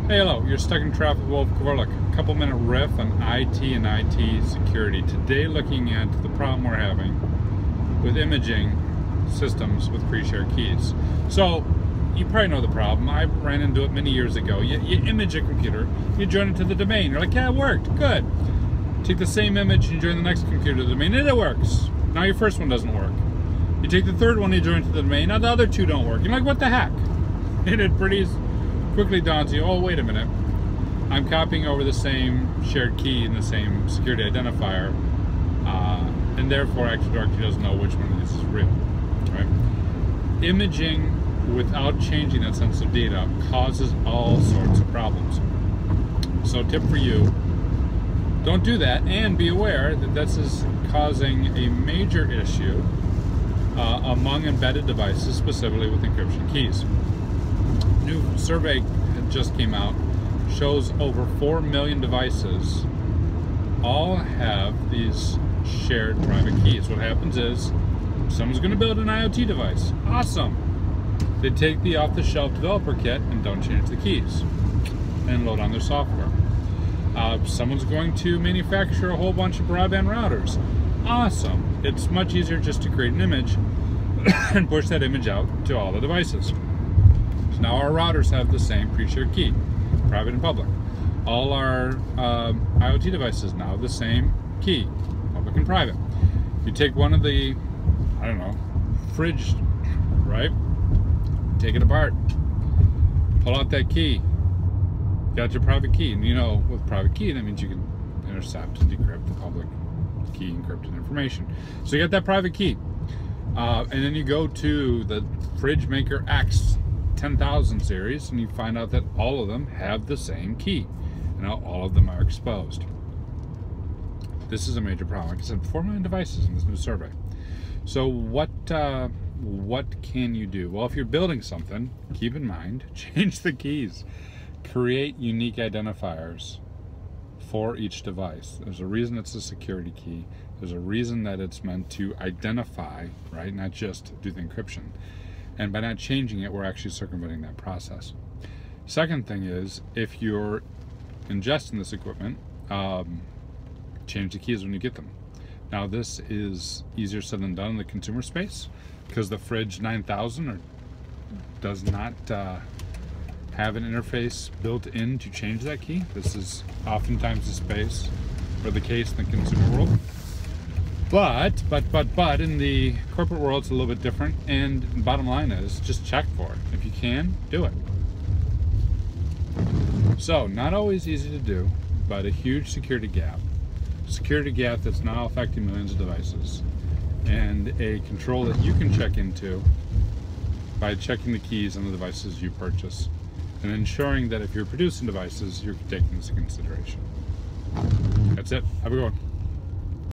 Hey, hello, you're stuck in traffic with Wolf Kvorlik. A couple minute riff on IT and IT security. Today looking at the problem we're having with imaging systems with pre-shared keys. So, you probably know the problem. I ran into it many years ago. You image a computer, you join it to the domain. You're like, yeah, it worked, good. Take the same image and join the next computer to the domain, and it works. Now your first one doesn't work. You take the third one and you join it to the domain, now the other two don't work. You're like, what the heck? And it pretty quickly dawns you, oh, wait a minute. I'm copying over the same shared key and the same security identifier, and therefore Active Directory doesn't know which one of these is real. Right? Imaging without changing that sensitive data causes all sorts of problems. So tip for you, don't do that, and be aware that this is causing a major issue among embedded devices, specifically with encryption keys. New survey that just came out shows over 4 million devices all have these shared private keys. What happens is someone's going to build an IoT device. Awesome. They take the off-the-shelf developer kit and don't change the keys and load on their software. Someone's going to manufacture a whole bunch of broadband routers. Awesome. It's much easier just to create an image and push that image out to all the devices. So now our routers have the same pre-shared key, private and public. All our IoT devices now have the same key, public and private. You take one of the, I don't know, fridge, right? Take it apart, pull out that key, got your private key, and you know, with private key, that means you can intercept and decrypt the public key encrypted information. So you got that private key, and then you go to the Fridge Maker X 10,000 series, and you find out that all of them have the same key, and now all of them are exposed. This is a major problem. Like I said, 4 million devices in this new survey. So what can you do? Well, if you're building something, keep in mind, change the keys. Create unique identifiers for each device. There's a reason it's a security key. There's a reason that it's meant to identify, right? Not just do the encryption. And by not changing it, we're actually circumventing that process. Second thing is, if you're ingesting this equipment, change the keys when you get them. Now this is easier said than done in the consumer space, because the Fridge 9000 does not have an interface built in to change that key. This is oftentimes the case in the consumer world. But in the corporate world, it's a little bit different. And bottom line is, just check for it. If you can, do it. So, not always easy to do, but a huge security gap. Security gap that's now affecting millions of devices. And a control that you can check into by checking the keys on the devices you purchase, and ensuring that if you're producing devices, you're taking this into consideration. That's it. Have a good one.